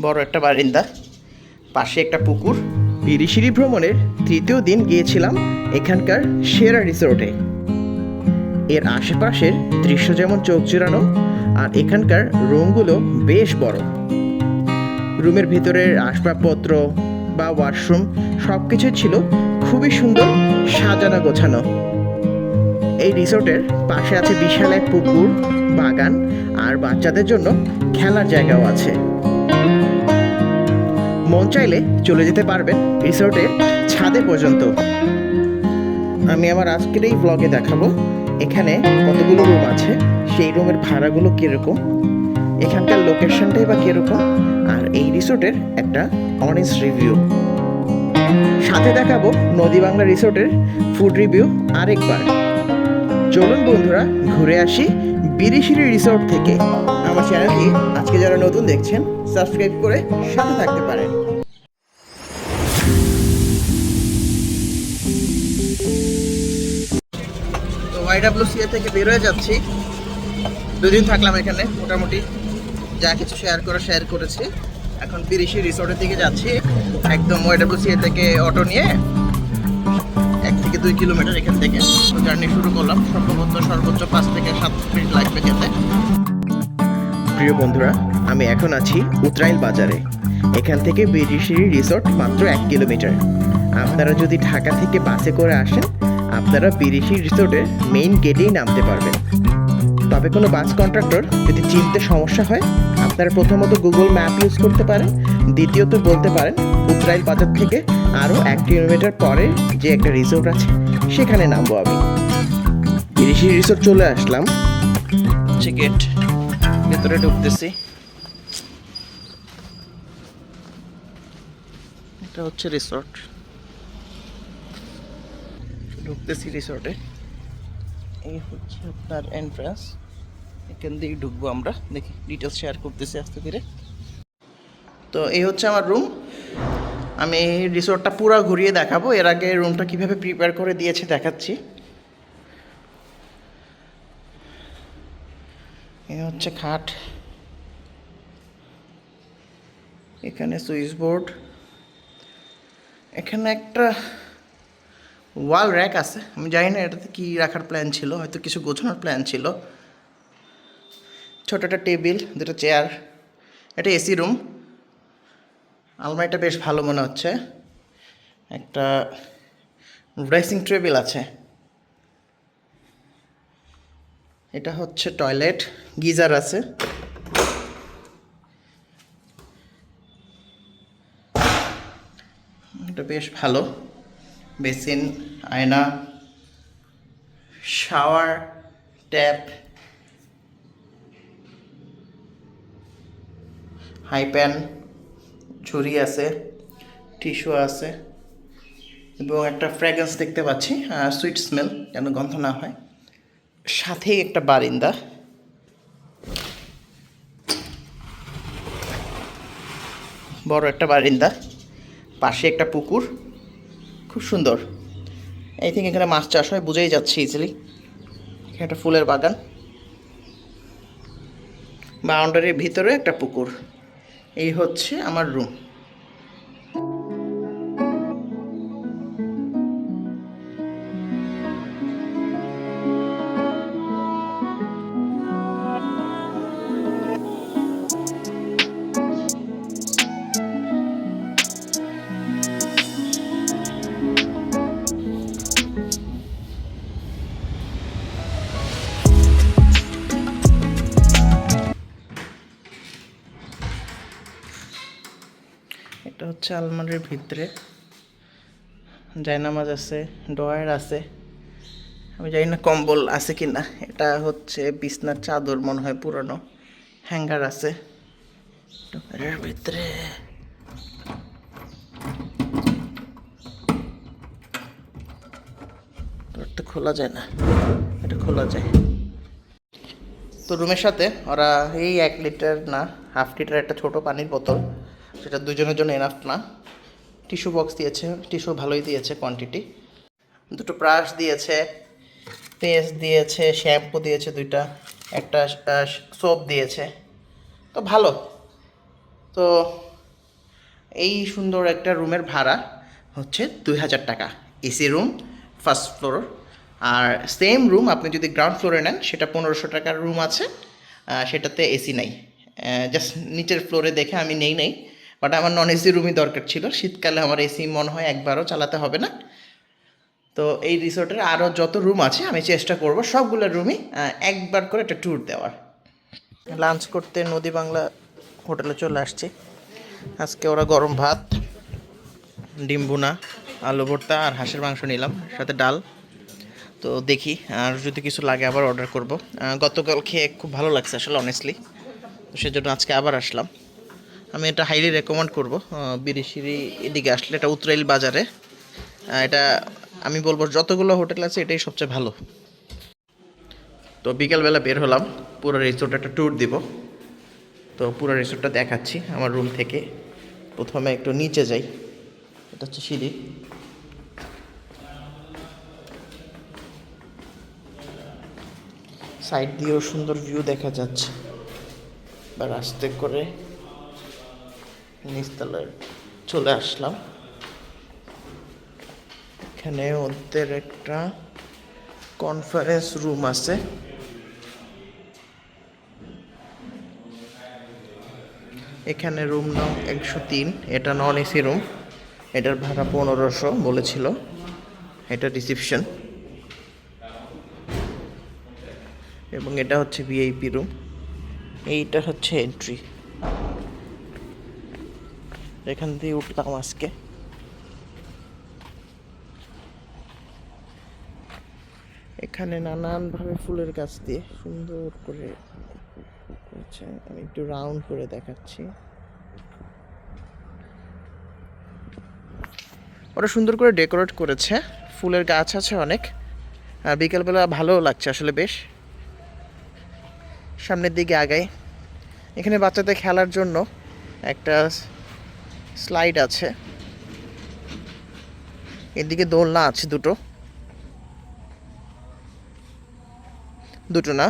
বড় একটা বারিন্দা, পাশে একটা পুকুর। বিরিশিরি ভ্রমণের তৃতীয় দিন গিয়েছিলাম এখানকার সেরা রিসোর্টে। এর আশেপাশের দৃশ্য যেমন চোখ জোড়ানো, আর এখানকার রুমগুলো বেশ বড়। রুমের ভিতরের আসবাবপত্র বা ওয়াশরুম সব কিছুই ছিল খুবই সুন্দর সাজানো গোছানো। এই রিসোর্টের পাশে আছে বিশাল এক পুকুর, বাগান, আর বাচ্চাদের জন্য খেলার জায়গাও আছে। মন চাইলে চলে যেতে পারবেন রিসোর্টের ছাদে পর্যন্ত। আমি আমার আজকের এই ব্লগে দেখাবো এখানে কতগুলো রুম আছে, সেই রুমের ভাড়াগুলো কীরকম, এখানকার লোকেশনটাই বা কীরকম, আর এই রিসোর্টের একটা অনেস্ট রিভিউ। সাথে দেখাবো নদী বাংলা রিসোর্টের ফুড রিভিউ আরেকবার। চলুন বন্ধুরা ঘুরে আসি বিরিশিরি রিসোর্ট থেকে। আমার চ্যানেলটি আজকে যারা নতুন দেখছেন সাবস্ক্রাইব করে সাথে থাকতে পারেন। তো YWCA থেকে বের হয়ে যাচ্ছি। দুদিন থাকলাম এখানে, মোটামুটি যা কিছু শেয়ার করেছি। এখন বিরিশিরি রিসোর্টের দিকে যাচ্ছি। একদম YWCA থেকে অটো নিয়ে 1 থেকে 2 কিলোমিটার এখান থেকে জার্নি শুরু করলাম। সম্ভবত সর্বোচ্চ 5 থেকে 7 মিনিট লাগবে যেতে। প্রিয় বন্ধুরা, আমি এখন আছি উত্রাইল বাজারে। এখান থেকে বিরিশিরি রিসোর্ট মাত্র 1 কিলোমিটার। আপনারা যদি ঢাকা থেকে বাসে করে আসেন, আপনারা বিরিশিরি রিসোর্টের মেইন গেটেই নামতে পারবেন। তবে কোনো বাস কন্ট্রাক্টর যদি চিনতে সমস্যা হয়, আপনারা প্রথমত গুগল ম্যাপ ইউজ করতে পারেন। দ্বিতীয়ত বলতে পারেন উত্রাইল বাজার থেকে আরও 1 কিলোমিটার পরে যে একটা রিসোর্ট আছে সেখানে নামবো আমি। বিরিশিরি রিসোর্ট চলে আসলাম, গেট ভেতরে ঢুকতেছি। এটা হচ্ছে রিসোর্ট, ঢুকতেছি রিসোর্টে। এই হচ্ছে আপনার এন্ট্রান্স, এখান দিয়ে ঢুকবো আমরা। দেখি ডিটেলস শেয়ার করতেছি আস্তে ধীরে। তো এই হচ্ছে আমার রুম। আমি রিসোর্টটা পুরো ঘুরিয়ে দেখাবো। এর আগে রুমটা কিভাবে প্রিপেয়ার করে দিয়েছে দেখাচ্ছি। এই হচ্ছে খাট, এখানে সুইচ বোর্ড, এখানে একটা ওয়াল র্যাক আছে। আমি জানি না এটাতে কি রাখার প্ল্যান ছিল, হয়তো কিছু গোছানোর প্ল্যান ছিল। ছোট একটা টেবিল, দুটো চেয়ার। এটা এসি রুম। আলমারিটা বেশ ভালো মনে হচ্ছে। একটা ড্রেসিং টেবিল আছে। এটা হচ্ছে টয়লেট, গিজার আছে। এটা বেশ ভালো। বেসিন, আয়না, শাওয়ার, ট্যাপ, হাই প্যান, ঝুড়ি আছে, টিস্যু আছে, এবং একটা ফ্র্যাগ্রেন্স দেখতে পাচ্ছি, সুইট স্মেল, যেন গন্ধ না হয়। সাথেই একটা বারিন্দা। বড় একটা বারিন্দা, পাশে একটা পুকুর, খুব সুন্দর। এই থিঙ্ক এখানে মাছ চাষ হয়, বুঝেই যাচ্ছে ইজিলি। এখানে একটা ফুলের বাগান, বাউন্ডারির ভিতরে একটা পুকুর। এই হচ্ছে আমার রুম। এটা হচ্ছে আলমারির ভিতরে জায়নামাজ আছে, ড্রয়ার আছে। আমি জানি না কম্বল আছে কি না। এটা হচ্ছে বিছনার চাদর মনে হয়, পুরানো। হ্যাঙ্গার আছে ড্রয়ারের ভিতরে। তো খোলা যায় না, এটা খোলা যায়। তো রুমের সাথে ওরা এই 1 লিটার না 1/2 লিটার একটা ছোট পানির বোতল, সেটা দুজনের জন্য এনাফ না। টিস্যু বক্স দিয়েছে, টিস্যু ভালোই দিয়েছে কোয়ান্টিটি। দুটো ব্রাশ দিয়েছে, পেস্ট দিয়েছে, শ্যাম্পু দিয়েছে 2টা, একটা সোপ দিয়েছে। তো ভালো। তো এই সুন্দর একটা রুমের ভাড়া হচ্ছে 2000 টাকা, এসি রুম, ফার্স্ট ফ্লোর। আর সেম রুম আপনি যদি গ্রাউন্ড ফ্লোরে নেন সেটা 1500 টাকার রুম আছে, সেটাতে এসি নাই। জাস্ট নিচের ফ্লোরে দেখে আমি নেই, বাট আমার নন এসি রুমই দরকার ছিল। শীতকালে আমার এসি মনে হয় একবারও চালাতে হবে না। তো এই রিসোর্টের আরও যত রুম আছে আমি চেষ্টা করব সবগুলো রুমই একবার করে একটা ট্যুর দেওয়ার। লাঞ্চ করতে নদী বাংলা হোটেলে চলে আসছি। আজকে ওরা গরম ভাত, ডিম ভুনা, আলু ভর্তা আর হাঁসের মাংস নিলাম, সাথে ডাল। তো দেখি আর যদি কিছু লাগে আবার অর্ডার করব। গতকাল খেয়ে খুব ভালো লাগছে আসলে অনেস্টলি, তো সেজন্য আজকে আবার আসলাম। আমি এটা হাইলি রেকমেন্ড করব। বিরিশিরি এদিকে আসলে, এটা উত্তরাইল বাজারে। এটা আমি বলবো যতগুলো হোটেল আছে এটাই সবচেয়ে ভালো। তো বিকালবেলা বের হলাম, পুরো রিসোর্ট একটা ট্যুর দিব। তো পুরো রিসোর্টটা দেখাচ্ছি আমার রুম থেকে। প্রথমে একটু নিচে যাই, এটা হচ্ছে সিঁড়ি। সাইড দিয়েও সুন্দর ভিউ দেখা যাচ্ছে। এবার আস্তে করে নিচতলায় চলে আসলাম। এখানে ওদের একটা কনফারেন্স রুম আছে। এখানে রুম নাম 103, এটা নন এসি রুম। এটার ভাড়া 1500 বলেছিল। এটা রিসিপশন এবং এটা হচ্ছে ভিআইপি রুম। এইটা হচ্ছে এন্ট্রি। এখান দিয়ে উঠলাম আজকে। এখানে নানানভাবে ফুলের গাছ দিয়ে সুন্দর করে, আচ্ছা আমি একটু রাউন্ড করে দেখাচ্ছি। ওরা সুন্দর করে ডেকোরেট করেছে, ফুলের গাছ আছে অনেক। আর বিকেলবেলা ভালোও লাগছে আসলে বেশ। সামনের দিকে আগাই। এখানে বাচ্চাদের খেলার জন্য একটা স্লাইড আছে, এদিকে দোলনা আছে দুটো না,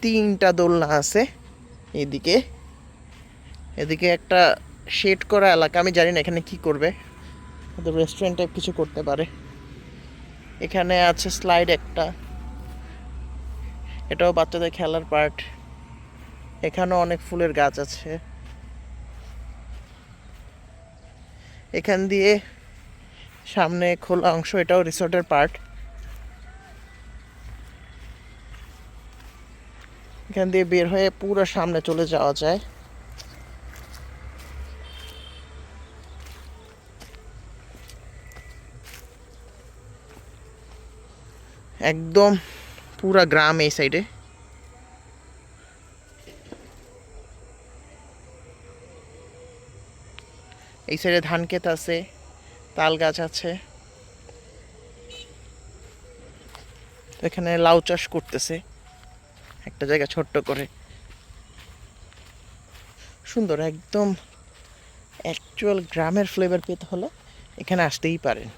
3টা দোলনা আছে। এদিকে একটা শেড করা এলাকা, আমি জানি না এখানে কি করবে, হয়তো রেস্টুরেন্ট টাইপ কিছু করতে পারে। এখানে আছে স্লাইড একটা, এটাও বাচ্চাদের খেলার পার্ট। এখানেও অনেক ফুলের গাছ আছে। এখান দিয়ে সামনে খোলা অংশ, এটাও রিসোর্টের পার্ট। এখান দিয়ে বের হয়ে পুরো সামনে চলে যাওয়া যায়। একদম পুরা গ্রাম এই সাইডে। এই সাইডে ধান ক্ষেত আছে, তাল গাছ আছে। এখানে লাউ চাষ করতেছে একটা জায়গা ছোট্ট করে, সুন্দর একদম। অ্যাকচুয়াল গ্রামের ফ্লেভার পেতে হলে এখানে আসতেই পারেন।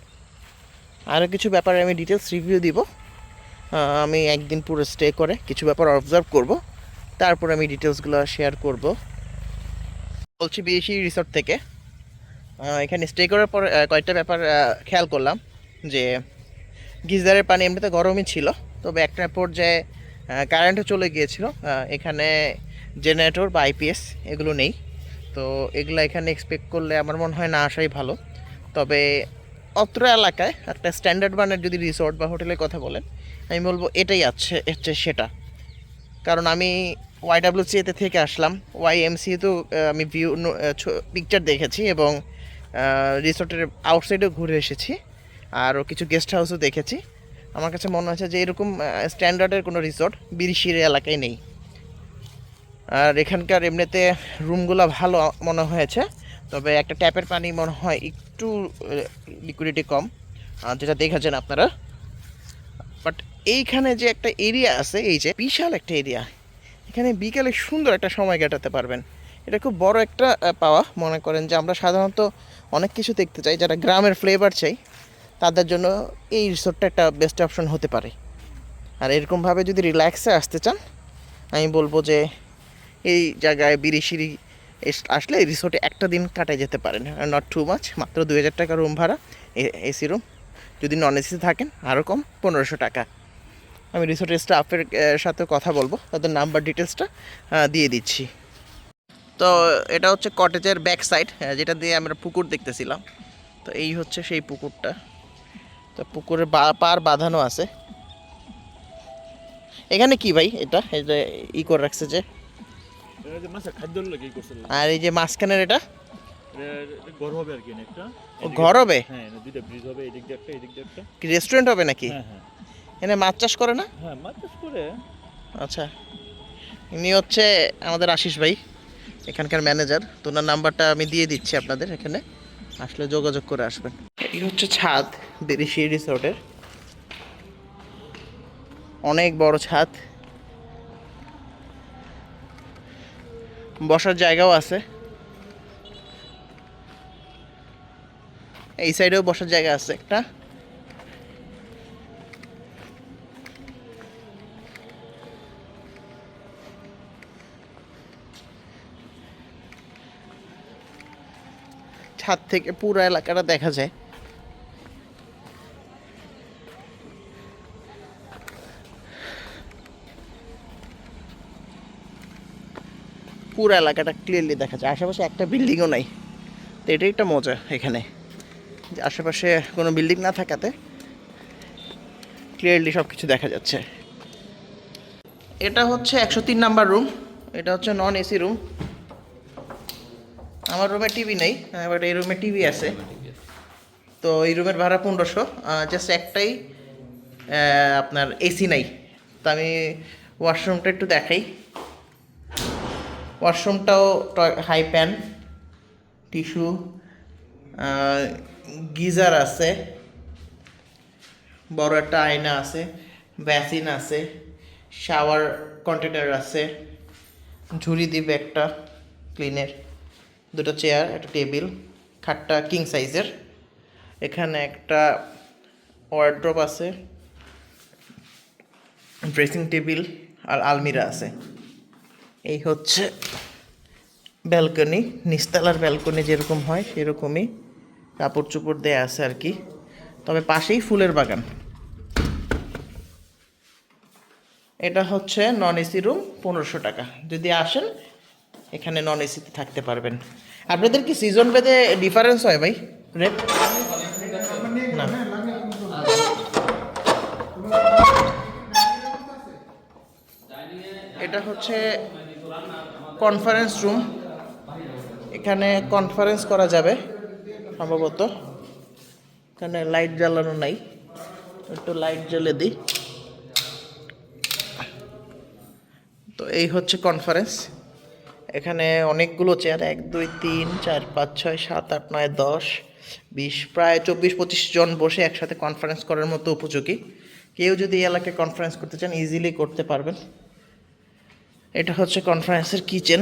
আরও কিছু ব্যাপারে আমি ডিটেলস রিভিউ দিব। আমি একদিন পুরো স্টে করে কিছু ব্যাপার অবজার্ভ করব, তারপর আমি ডিটেলসগুলো শেয়ার করব। বলছি বিদেশি রিসোর্ট থেকে। এখানে স্টে করার পর কয়েকটা ব্যাপার খেয়াল করলাম, যে গিজারের পানি এমনিতে গরমই ছিল, তবে একটা পর্যায়ে কারেন্টও চলে গিয়েছিল। এখানে জেনারেটর বা আইপিএস এগুলো নেই, তো এগুলো এখানে এক্সপেক্ট করলে আমার মনে হয় না আসাই ভালো। তবে অত্র এলাকায় একটা স্ট্যান্ডার্ড মানের যদি রিসোর্ট বা হোটেলের কথা বলেন, আমি বলবো এটাই হচ্ছে সেটা। কারণ আমি ওয়াইডাব্লিউসিএতে থেকে আসলাম, ওয়াইএমসিতে আমি পিকচার দেখেছি এবং রিসোর্টের আউটসাইডেও ঘুরে এসেছি, আরও কিছু গেস্ট হাউসও দেখেছি। আমার কাছে মনে হচ্ছে যে এরকম স্ট্যান্ডার্ডের কোনো রিসোর্ট বিরিশির এলাকায় নেই। আর এখানকার এমনিতে রুমগুলো ভালো মনে হয়েছে, তবে একটা ট্যাপের পানি মনে হয় একটু লিকুইডিটি কম, যেটা দেখেছেন আপনারা। বাট এইখানে যে একটা এরিয়া আছে, এই যে বিশাল একটা এরিয়া, এখানে বিকেলে সুন্দর একটা সময় কাটাতে পারবেন। এটা খুব বড় একটা পাওয়া। মনে করেন যে আমরা সাধারণত অনেক কিছু দেখতে চাই, যারা গ্রামের ফ্লেভার চাই তাদের জন্য এই রিসোর্টটা একটা বেস্ট অপশন হতে পারে। আর এরকমভাবে যদি রিল্যাক্সে আসতে চান, আমি বলবো যে এই জায়গায় বিরিশিরি আসলে এই রিসোর্টে একটা দিন কাটায় যেতে পারেন, নট টু মাচ। মাত্র 2000 টাকা রুম ভাড়া, এসি রুম। যদি নন এসি থাকেন আরও কম, 1500 টাকা। আমি রিসোর্টের স্টাফের সাথে কথা বলবো, তাদের নাম্বার ডিটেলসটা দিয়ে দিচ্ছি। তো এটা হচ্ছে কটেজের ব্যাক সাইড, যেটা দিয়ে আমরা পুকুর দেখতেছিলাম। তো এই হচ্ছে সেই পুকুরটা। তো পুকুরে পার বাঁধানো আছে। এখানে কি ভাই এটা এই যে করে রাখছে যে, আর এই যে মাঝখানের এটা ঘর হবে আর কি, একটা ঘর হবে? হ্যাঁ, দুইটা ব্রিজ হবে, এদিক দিয়ে একটা, এদিক দিয়ে একটা। কি রেস্টুরেন্ট হবে নাকি? হ্যাঁ হ্যাঁ, এখানে মাছ চাষ করে না? হ্যাঁ মাছ চাষ করে। আচ্ছা, ইনি হচ্ছে আমাদের আশিস ভাই, এখানকার ম্যানেজার। তো ওনার নাম্বারটা আমি দিয়ে দিচ্ছি আপনাদের, এখানে আসলে যোগাযোগ করে আসবেন। এই হচ্ছে ছাদ বেরিশি রিসোর্টের, অনেক বড় ছাদ, বসার জায়গাও আছে। এই সাইডেও বসার জায়গা আছে একটা। ছাদ থেকে পুরো এলাকাটা দেখা যায়। পুরো এলাকাটা ক্লিয়ারলি দেখা যায়, আশেপাশে একটা বিল্ডিংও নাই। তো এটাই একটা মজা এখানে, যে আশেপাশে কোনো বিল্ডিং না থাকাতে ক্লিয়ারলি সব কিছু দেখা যাচ্ছে। এটা হচ্ছে 103 নাম্বার রুম, এটা হচ্ছে নন এসি রুম। আমার রুমে টিভি নেই, বাট এই রুমে টিভি আছে। তো এই রুমের ভাড়া 1500, জাস্ট একটাই আপনার এসি নাই। তো আমি ওয়াশরুমটা একটু দেখাই। ওয়াশরুমটাও হাই প্যান, টিস্যু, গিজার আছে, বড় একটা আয়না আছে, বেসিন আছে, শাওয়ার কন্টেনার আছে, ঝুড়ি দিবে একটা ক্লিনের, দুটো চেয়ার, একটা টেবিল, খাটটা কিং সাইজের। এখানে একটা ওয়ার্ড্রপ আছে, ড্রেসিং টেবিল আর আলমিরা আছে। এই হচ্ছে ব্যালকনি, নিচতলার ব্যালকনি যেরকম হয় সেরকমই কাপড় চোপড় দেয়া আছে আর কি। তবে পাশেই ফুলের বাগান। এটা হচ্ছে নন এসি রুম, 1500 টাকা। যদি আসেন এখানে নন এসিতে থাকতে পারবেন। আপনাদের কি সিজন ভেদে ডিফারেন্স হয় ভাই রেট? না, এটা হচ্ছে কনফারেন্স রুম, এখানে কনফারেন্স করা যাবে সম্ভবত। এখানে লাইট জ্বালানো নাই, একটু লাইট জ্বেলে দিই। তো এই হচ্ছে কনফারেন্স। এখানে অনেকগুলো চেয়ার, 1 2 3 4 5 6 7 8 9 10 20, প্রায় 24-25 জন বসে একসাথে কনফারেন্স করার মতো উপযোগী। কেউ যদি এই এলাকায় কনফারেন্স করতে চান ইজিলি করতে পারবেন। এটা হচ্ছে কনফারেন্সের কিচেন।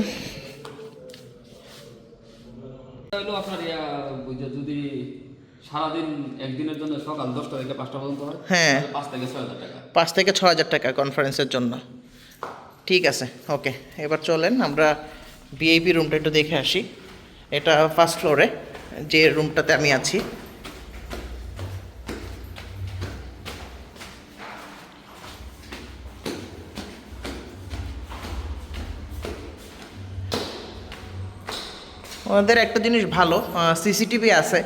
আপনার যদি সারাদিন একদিনের জন্য সকাল 10টা থেকে 5টা পর্যন্ত হয়, হ্যাঁ, 5 থেকে 6,000 টাকা। 5 থেকে 6,000 টাকা কনফারেন্সের জন্য। ঠিক আছে, ওকে। এবার চলেন আমরা ভিআইপি রুমটা একটু দেখে আসি। এটা ফার্স্ট ফ্লোরে যে রুমটাতে আমি আছি। ওদের একটা জিনিস ভালো, সিসিটিভি আছে।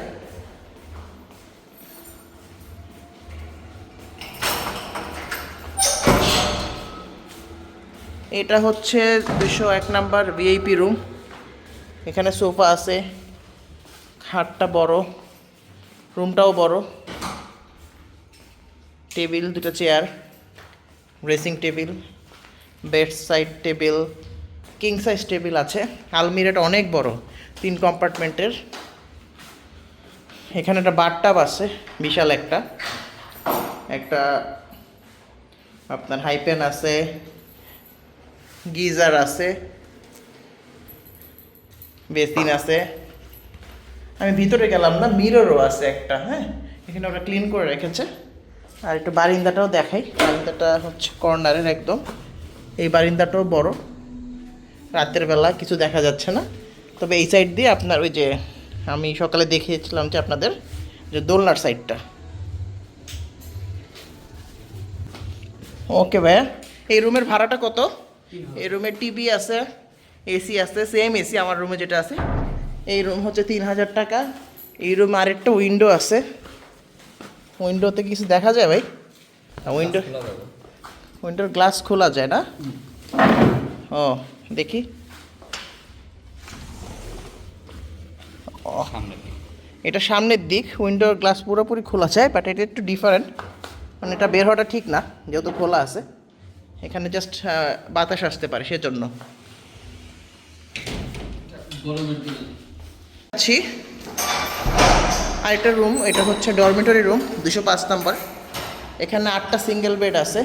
এটা হচ্ছে 201 নাম্বার ভিআইপি রুম। এখানে সোফা আছে, খাটটা বড়, রুমটাও বড়, টেবিল, দুটো chair, dressing table, bed side table, king size table আছে। আলমিরাটা অনেক বড়, 3 কম্পার্টমেন্টের। এখানে একটা বাথটাব আছে বিশাল একটা, একটা আপনার হাইপেন আছে, গিজার আছে, বেসিন আছে। আমি ভিতরে গেলাম না, মিররও আছে একটা। হ্যাঁ, এখানে ওরা ক্লিন করে রেখেছে। আর একটু বারিন্দাটাও দেখাই। বারিন্দাটা হচ্ছে কর্নারের একদম। এই বারিন্দাটাও বড়, রাতের বেলা কিছু দেখা যাচ্ছে না, তবে এই সাইড দিয়ে আপনার ওই যে আমি সকালে দেখিয়েছিলাম যে আপনাদের যে দোলনার সাইডটা। ওকে ভাইয়া, এই রুমের ভাড়াটা কত? এই রুমে টিভি আছে, এসি আছে, সেম এসি আমার রুমে যেটা আছে। এই রুম হচ্ছে 3000 টাকা। এই রুমে আরেকটা উইন্ডো আছে, উইন্ডোতে কিছু দেখা যায় ভাই? উইন্ডোর গ্লাস খোলা যায় না? ও দেখি। এটা সামনের দিক, উইন্ডোর গ্লাস পুরোপুরি খোলা যায়, বাট এটা একটু ডিফারেন্ট, মানে এটা বের হওয়াটা ঠিক না যেহেতু খোলা আছে। এখানে জাস্ট বাতাস আসতে পারে সেজন্য। আছি আরেকটা রুম, এটা হচ্ছে ডরমেটরি রুম 205 নম্বর। এখানে 8টা সিঙ্গেল বেড আছে।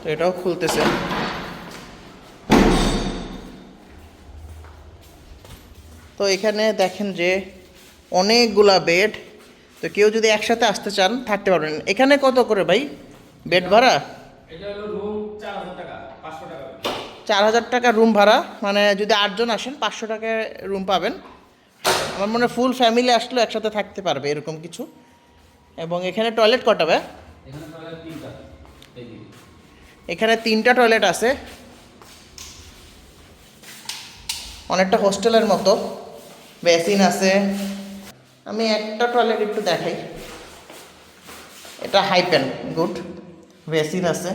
তো এটাও খুলতেছে। তো এখানে দেখেন যে অনেকগুলা বেড, তো কেউ যদি একসাথে আসতে চান থাকতে পারবেন। এখানে কত করে ভাই বেড ভাড়া? এটা হলো রুম 4000 টাকা, 500 টাকা। 4000 টাকা রুম ভাড়া, মানে যদি 8 জন আসেন 500 টাকায় রুম পাবেন। আমার মনে হয় ফুল ফ্যামিলি আসলেও একসাথে থাকতে পারবে এরকম কিছু। এবং এখানে টয়লেট কটা ভাই? এখানে টয়লেট 3টা। এখানে 3টা টয়লেট আছে, অনেকটা হোস্টেলের মতো। বেসিন আছে। আমি একটা টয়লেট একটু দেখাই, এটা হাইপেন, গুড। বেসিন আছে,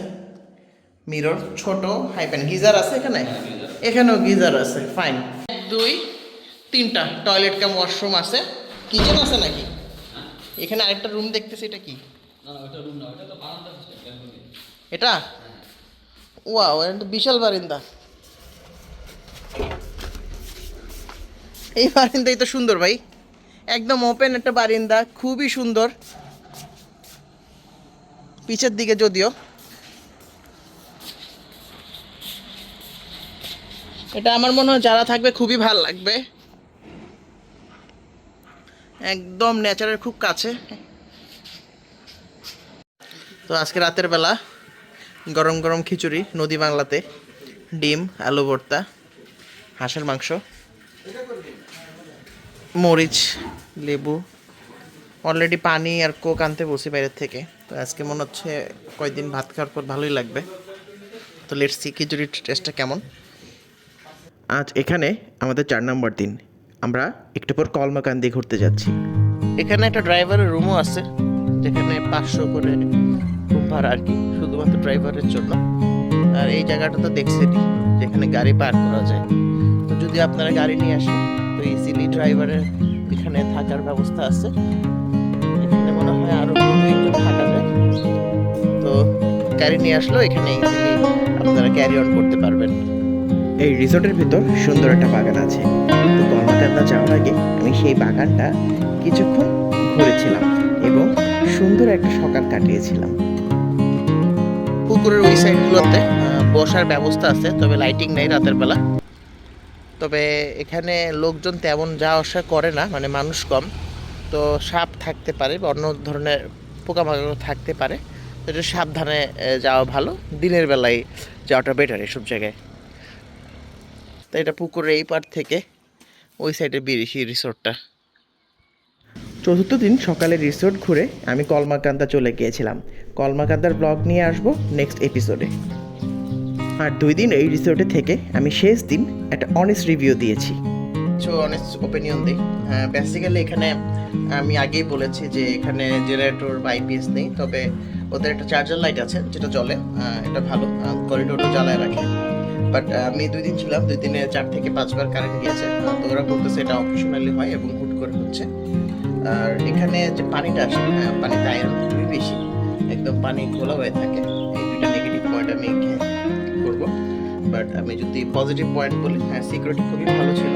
মিরর, ছোট হাইপেন, গিজার আছে এখানে, এখানেও গিজার আছে, ফাইন। 2 3টা টয়লেট কাম ওয়াশরুম আছে। কিচেন আছে নাকি? এখানে আরেকটা রুম দেখতেছি, এটা কি? না না, ওটা রুম না, ওটা তো বারান্দা সিস্টেম। এটা ওয়াও, এটা তো বিশাল বারিন্দা। এই বারিন্দাই তো সুন্দর ভাই, একদম ওপেন একটা বারিন্দা, খুবই সুন্দর। পিছের দিকে যদিও এটা আমার মনে হয় যারা থাকবে খুবই ভালো লাগবে, একদম নেচারের খুব কাছে। তো আজকে রাতের বেলা গরম গরম খিচুড়ি, নদী বাংলাতে, ডিম, আলু ভর্তা, হাঁসের মাংস, মরিচ, লেবু, অলরেডি পানি আর কোক আনতে বসি বাইরের থেকে। তো আজকে মনে হচ্ছে কয়েকদিন ভাত খাওয়ার পর ভালোই লাগবে। তো লেটস সি খিচুড়ির টেস্টটা কেমন। আজ এখানে আমাদের 4 নম্বর দিন, আমরা একটু পর কলমাকান্দি ঘুরতে যাচ্ছি। এখানে একটা ড্রাইভারের রুমও আছে, যেখানে 500 করে রুম ভাড়া আর কি, শুধুমাত্র ড্রাইভারের জন্য। আর এই জায়গাটা তো দেখছেনই, যেখানে গাড়ি পার্ক করা যায়। তো যদি আপনারা গাড়ি নিয়ে আসেন তো ইজিলি ড্রাইভারের এখানে থাকার ব্যবস্থা আছে। এখানে মনে হয় আরো 2-3 জন থাকা যায়। তো গাড়ি নিয়ে আসলেও এখানে ইজিলি আপনারা ক্যারি অন করতে পারবেন। এই রিসোর্টের ভিতর সুন্দর একটা বাগান আছে। তো কলমাকান্দা যাওয়ার আগে আমি সেই বাগানটা কিছুক্ষণ ঘুরেছিলাম এবং সুন্দর একটা সকাল কাটিয়েছিলাম। পুকুরের ওই সাইডগুলোতে বসার ব্যবস্থা আছে, তবে লাইটিং নেই রাতের বেলা। তবে এখানে লোকজন তেমন যাওয়া আসা করে না, মানে মানুষ কম। তো সাপ থাকতে পারে বা অন্য ধরনের পোকামাকড় থাকতে পারে, তো একটু সাবধানে যাওয়া ভালো। দিনের বেলায় যাওয়াটা বেটার এসব জায়গায়। তো এটা পুকুরের এই পার থেকে ওই সাইডে বিরিশি রিসোর্টটা। চতুর্থ দিন সকালে রিসোর্ট ঘুরে আমি কলমাকান্দা চলে গিয়েছিলাম। কলমাকান্দার ব্লগ নিয়ে আসবো নেক্সট এপিসোডে। আর 2 দিন এই রিসোর্টে থেকে আমি শেষ দিন একটা অনেস্ট রিভিউ দিয়েছি। অনেস্ট ওপিনিয়ন দিই। বেসিক্যালি এখানে আমি আগেই বলেছি যে এখানে জেনারেটর বা আইপিএস নেই, তবে ওদের একটা চার্জার লাইট আছে যেটা জ্বলে, এটা ভালো, করিডোরও জ্বালায় রাখে। বাট আমি 2 দিন ছিলাম, 2 দিনে 4 থেকে 5 বার কারেন্ট গিয়েছে। তো ওরা বলতেছে এটা অকেশনালি হয় এবং হুট করে হচ্ছে। আর এখানে যে পানিটা আসে, পানিতে আয়রন খুবই বেশি, একদম পানি ঘোলা হয়ে থাকে। এই 2টা নেগেটিভ পয়েন্ট আমি করবো। বাট আমি যদি পজিটিভ পয়েন্ট বলি, হ্যাঁ সিকিউরিটি খুবই ভালো ছিল।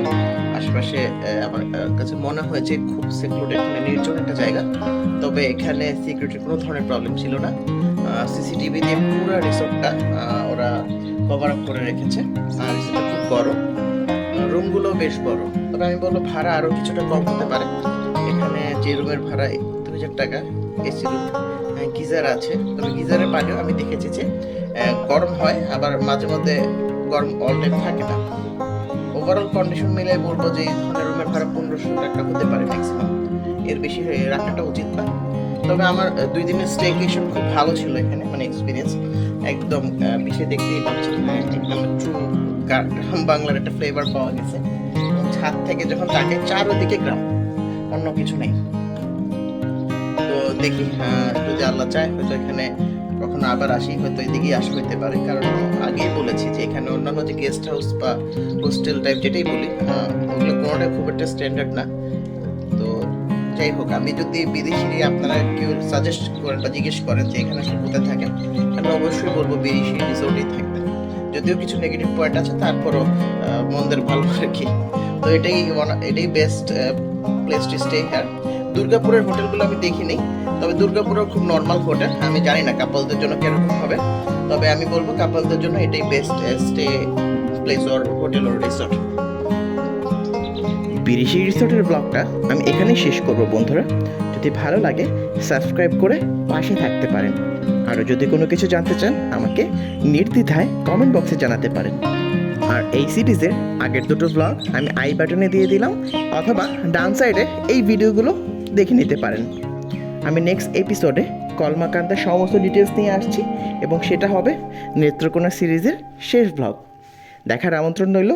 আশেপাশে আমার কাছে মনে হয়েছে খুব সিকিউরিটি, নির্জন একটা জায়গা। তবে এখানে সিকিউরিটির কোনো ধরনের প্রবলেম ছিল না। সিসিটিভি দিয়ে পুরো রিসোর্টটা ওরা কভার আপ করে রেখেছে। আর রিসোর্টটা খুব বড়, রুমগুলো বেশ বড়। তবে আমি বলবো ভাড়া আরও কিছুটা কম হতে পারে। এখানে যে রুমের ভাড়া 2000 টাকা, এসি রুম, গিজার আছে। তবে গিজারের পানিও আমি দেখেছি যে গরম হয়, আবার মাঝে মধ্যে গরম অল টাইম থাকে না। ওভারঅল কন্ডিশন মিলে বলবো যে এই ধরনের রুমের ভাড়া 1500 টাকা হতে পারে ম্যাক্সিমাম, এর বেশি রাখাটা উচিত না। তবে আমার 2 দিনের স্টেকেশন খুব ভালো ছিল এখানে, মানে এক্সপিরিয়েন্স একদম পিছিয়ে দেখতেই পাচ্ছি, একদম ট্রু গ্রাম বাংলার একটা ফ্লেভার পাওয়া গেছে। এবং ছাদ থেকে যখন তাকে চারোদিকে গ্রাম, অন্য কিছু নেই। তো দেখি যদি আল্লাহ চায় হয়তো এখানে কখনো আবার আসি, হয়তো এদিকেই আসা হইতে পারে, কারণ আগেই বলেছি যে এখানে অন্যান্য যে গেস্ট হাউস বা হোস্টেল টাইপ যেটাই বলি ওগুলো কোনোটাই খুব একটা স্ট্যান্ডার্ড না। তো যাই হোক, আমি যদি বিদেশি আপনারা কেউ সাজেস্ট করেন বা জিজ্ঞেস করেন যে এখানে আসলে কোথায় থাকেন, আমি অবশ্যই বলবো বিদেশি রিসোর্টেই থাকবেন। যদিও কিছু নেগেটিভ পয়েন্ট আছে, তারপরও মন্দের ভালো আর কি। তো এটাই বেস্ট প্লেস টু স্টে হ্যার। দুর্গাপুরের হোটেলগুলো আমি দেখিনি, তবে দুর্গাপুরেও খুব নর্মাল হোটেল, আমি জানি না কাপলদের জন্য কিরকম হবে, তবে আমি বলবো কাপলদের জন্য এটাই best stay place or hotel or resort. বিদেশি রিসোর্টের ব্লগটা আমি এখানেই শেষ করব বন্ধুরা। যদি ভালো লাগে সাবস্ক্রাইব করে পাশে থাকতে পারেন। আরও যদি কোনো কিছু জানতে চান আমাকে নির্দ্বিধায় কমেন্ট বক্সে জানাতে পারেন। আর এই সিরিজের আগের দুটো ব্লগ আমি আই বাটনে দিয়ে দিলাম, অথবা ডান সাইডে এই ভিডিওগুলো দেখে নিতে পারেন। আমি নেক্সট এপিসোডে কলমাকান্তার সমস্ত ডিটেলস নিয়ে আসছি, এবং সেটা হবে নেত্রকোনা সিরিজের শেষ ব্লগ। দেখার আমন্ত্রণ রইল।